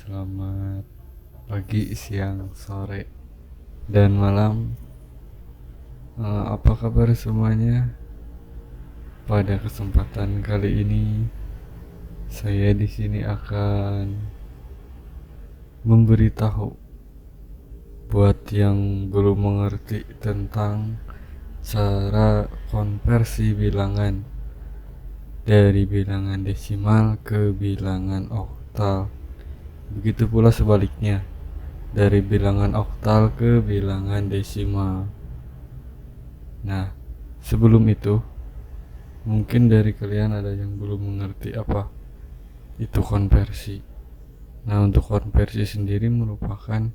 Selamat pagi, siang, sore, dan malam. Apa kabar semuanya? Pada kesempatan kali ini, saya di sini akan memberitahu buat yang belum mengerti tentang cara konversi bilangan dari bilangan desimal ke bilangan oktal. Begitu pula sebaliknya, dari bilangan oktal ke bilangan desimal. Nah, sebelum itu, mungkin dari kalian ada yang belum mengerti apa itu konversi. Nah, untuk konversi sendiri merupakan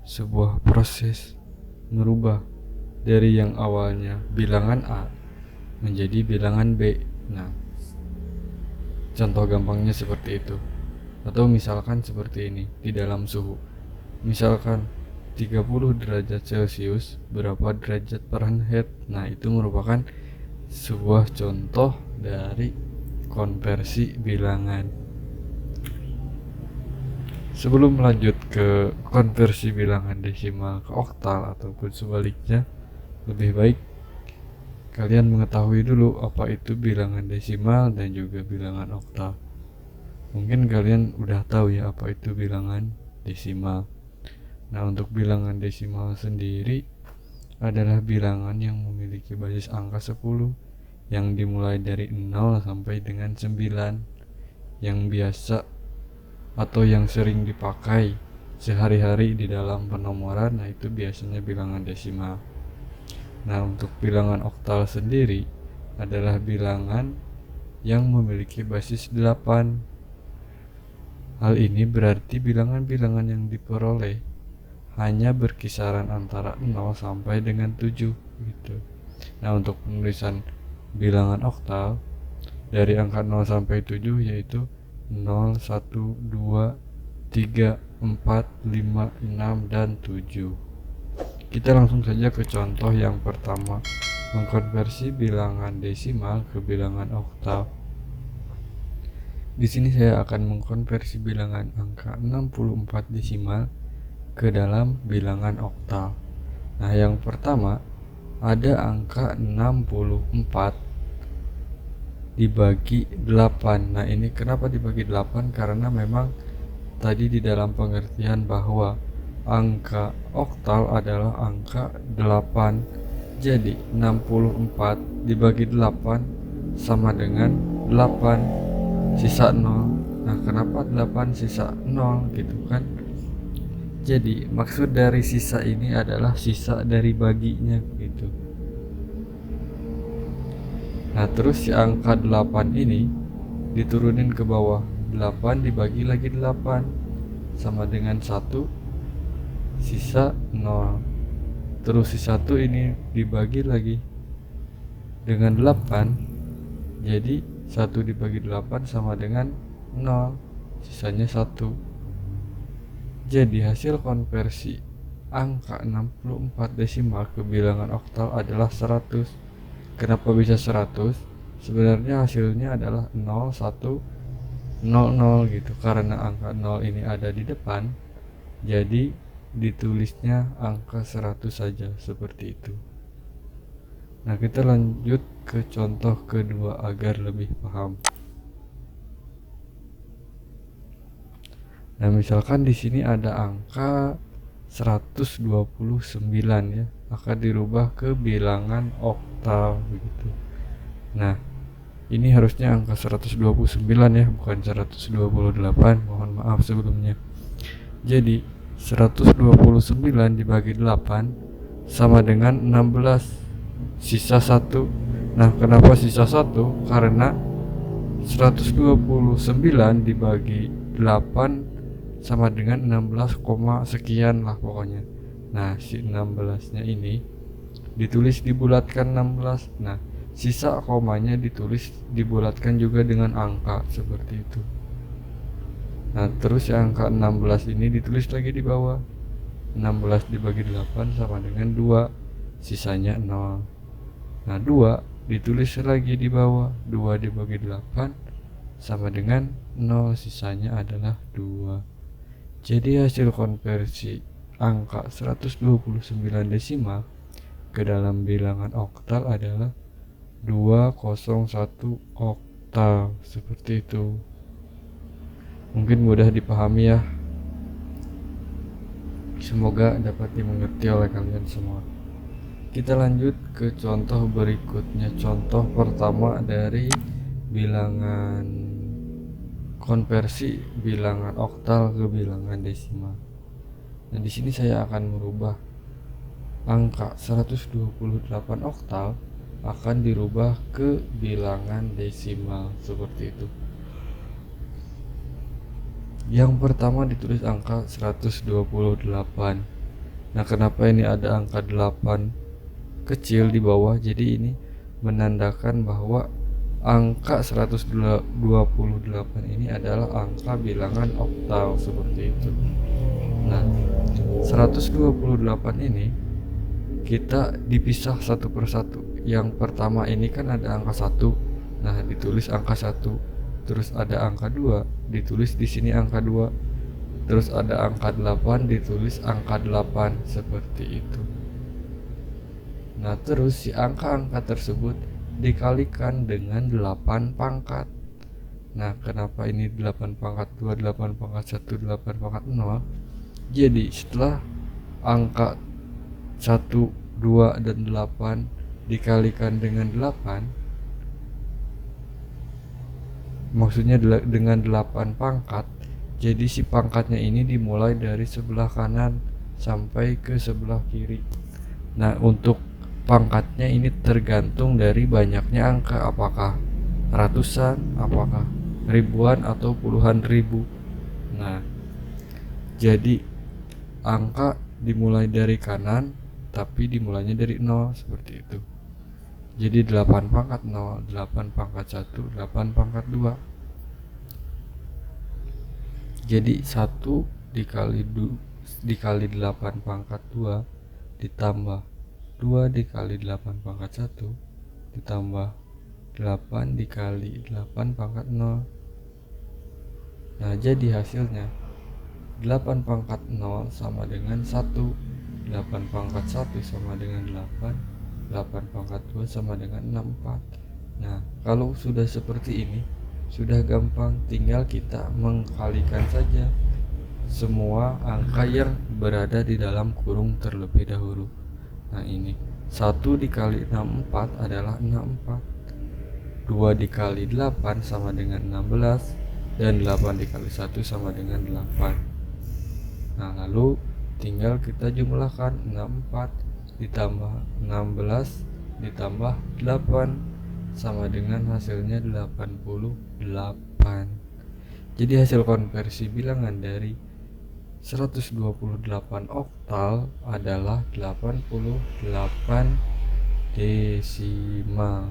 sebuah proses merubah dari yang awalnya bilangan A menjadi bilangan B. Nah, contoh gampangnya seperti itu. Atau misalkan seperti ini, di dalam suhu. Misalkan 30 derajat Celcius berapa derajat Fahrenheit. Nah, itu merupakan sebuah contoh dari konversi bilangan. Sebelum lanjut ke konversi bilangan desimal ke oktal ataupun sebaliknya, lebih baik kalian mengetahui dulu apa itu bilangan desimal dan juga bilangan oktal. Mungkin kalian udah tahu ya apa itu bilangan desimal. Nah, untuk bilangan desimal sendiri adalah bilangan yang memiliki basis angka 10 yang dimulai dari 0 sampai dengan 9, yang biasa atau yang sering dipakai sehari-hari di dalam penomoran. Nah, itu biasanya bilangan desimal. Nah, untuk bilangan oktal sendiri adalah bilangan yang memiliki basis 8. Hal ini berarti bilangan-bilangan yang diperoleh hanya berkisaran antara 0 sampai dengan 7 gitu. Nah, untuk penulisan bilangan oktal dari angka 0 sampai 7 yaitu 0, 1, 2, 3, 4, 5, 6, dan 7. Kita langsung saja ke contoh yang pertama, mengkonversi bilangan desimal ke bilangan oktal. Di sini saya akan mengkonversi bilangan angka 64 desimal ke dalam bilangan oktal. Nah, yang pertama ada angka 64 dibagi 8. Nah, ini kenapa dibagi 8? Karena memang tadi di dalam pengertian bahwa angka oktal adalah angka 8. Jadi 64 dibagi 8 sama dengan 8 sisa 0. Nah, kenapa 8 sisa 0 gitu kan? Jadi maksud dari sisa ini adalah sisa dari baginya gitu. Nah, terus si angka 8 ini diturunin ke bawah. 8 dibagi lagi 8 sama dengan 1 sisa 0. Terus si 1 ini dibagi lagi dengan 8. Jadi 1 dibagi 8 sama dengan 0. Sisanya 1. Jadi hasil konversi angka 64 desimal ke bilangan oktal adalah 100. Kenapa bisa 100? Sebenarnya hasilnya adalah 0, 1, 0, 0 gitu. Karena angka 0 ini ada di depan, jadi ditulisnya angka 100 saja, seperti itu. Nah, kita lanjut ke contoh kedua agar lebih paham. Nah, misalkan di sini ada angka 129 ya, akan dirubah ke bilangan oktal begitu. Nah, ini harusnya angka 129 ya, bukan 128. Mohon maaf sebelumnya. Jadi 129 dibagi 8 sama dengan 16, sisa 1. Nah, kenapa sisa 1? Karena 129 dibagi 8 sama dengan 16, sekian lah pokoknya. Nah, si 16-nya ini ditulis dibulatkan 16. Nah, sisa komanya dibulatkan juga dengan angka seperti itu. Nah, terus yang angka 16 ini ditulis lagi di bawah. 16 dibagi 8 sama dengan 2, sisanya 0. Nah, 2 ditulis lagi di bawah. 2 dibagi 8 sama dengan 0, sisanya adalah 2. Jadi hasil konversi angka 129 desimal ke dalam bilangan oktal adalah 201 oktal. Seperti itu. Mungkin mudah dipahami ya. Semoga dapat dimengerti oleh kalian semua. Kita lanjut ke contoh berikutnya. Contoh pertama dari bilangan konversi bilangan oktal ke bilangan desimal. Nah, di sini saya akan merubah angka 128 oktal akan dirubah ke bilangan desimal seperti itu. Yang pertama ditulis angka 128. Nah, kenapa ini ada angka 8 kecil di bawah? Jadi ini menandakan bahwa angka 128 ini adalah angka bilangan oktal seperti itu. Nah, 128 ini kita dipisah satu persatu. Yang pertama ini kan ada angka 1. Nah, ditulis angka 1. Terus ada angka 2, ditulis di sini angka 2. Terus ada angka 8, ditulis angka 8 seperti itu. Nah, terus si angka-angka tersebut dikalikan dengan 8 pangkat. Nah, kenapa ini 8 pangkat 2, 8 pangkat 1, 8 pangkat 0? Jadi setelah angka 1, 2, dan 8 dikalikan dengan 8, maksudnya dengan 8 pangkat, jadi si pangkatnya ini dimulai dari sebelah kanan sampai ke sebelah kiri. Nah, untuk pangkatnya ini tergantung dari banyaknya angka, apakah ratusan, apakah ribuan, atau puluhan ribu. Nah, jadi angka dimulai dari kanan tapi dimulainya dari 0 seperti itu. Jadi 8 pangkat 0, 8 pangkat 1, 8 pangkat 2. Jadi 1 dikali 8 pangkat 2 ditambah 2 dikali 8 pangkat 1 ditambah 8 dikali 8 pangkat 0. Nah, jadi hasilnya 8 pangkat 0 sama dengan 1, 8 pangkat 1 sama dengan 8, 8 pangkat 2 sama dengan 64. Nah, kalau sudah seperti ini, sudah gampang, tinggal kita mengkalikan saja semua angka yang berada di dalam kurung terlebih dahulu. Nah, ini 1 dikali 64 adalah 64. 2 dikali 8 sama dengan 16, dan 8 dikali 1 sama dengan 8. Nah, lalu tinggal kita jumlahkan 64 ditambah 16 ditambah 8 sama dengan hasilnya 88. Jadi hasil konversi bilangan dari 128 oktal adalah 88 desimal.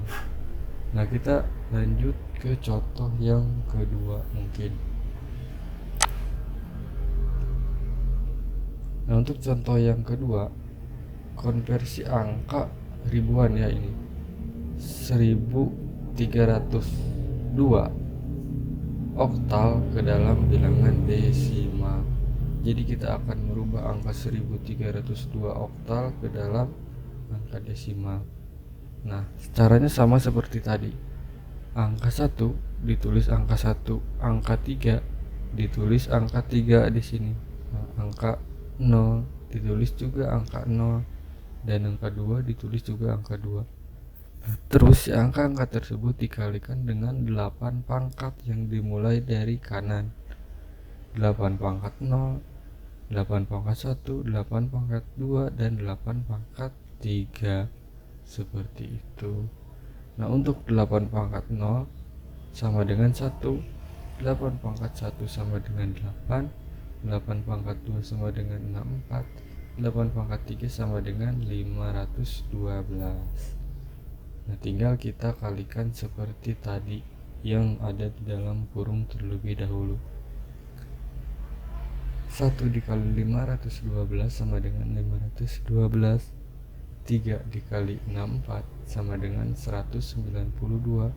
Nah, kita lanjut ke contoh yang kedua mungkin. Nah, untuk contoh yang kedua, konversi angka ribuan ya, ini 1302 oktal ke dalam bilangan desimal. Jadi kita akan merubah angka 1302 oktal ke dalam angka desimal. Nah, caranya sama seperti tadi. Angka 1 ditulis angka 1, angka 3 ditulis angka 3 di sini. Nah, angka 0 ditulis juga angka 0, dan angka 2 ditulis juga angka 2. Nah, terus angka-angka tersebut dikalikan dengan 8 pangkat yang dimulai dari kanan. 8 pangkat 0, 8 pangkat 1, 8 pangkat 2, dan 8 pangkat 3 seperti itu. Nah, untuk 8 pangkat 0 sama dengan 1, 8 pangkat 1 sama dengan 8, 8 pangkat 2 sama dengan 64, 8 pangkat 3 sama dengan 512. Nah, tinggal kita kalikan seperti tadi yang ada di dalam kurung terlebih dahulu. 1 dikali 512 sama dengan 512. 3 dikali 64 sama dengan 192.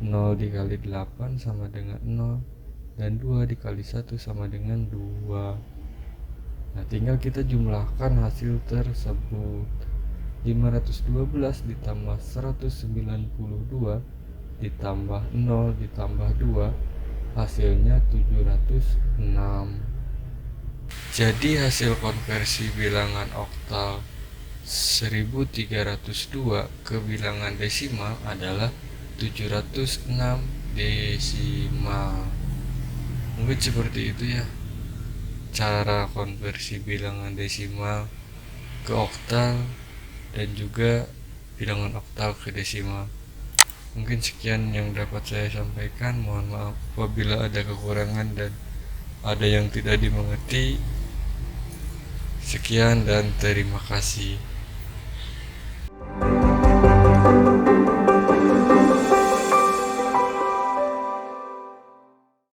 0 dikali 8 sama dengan 0. dan 2 dikali 1 sama dengan 2. Nah, tinggal kita jumlahkan hasil tersebut. 512 ditambah 192 ditambah 0 ditambah 2 hasilnya 706. Jadi hasil konversi bilangan oktal 1302 ke bilangan desimal adalah 706 desimal. Mungkin seperti itu ya cara konversi bilangan desimal ke oktal dan juga bilangan oktal ke desimal. Mungkin sekian yang dapat saya sampaikan. Mohon maaf apabila ada kekurangan dan ada yang tidak dimengerti. Sekian dan terima kasih.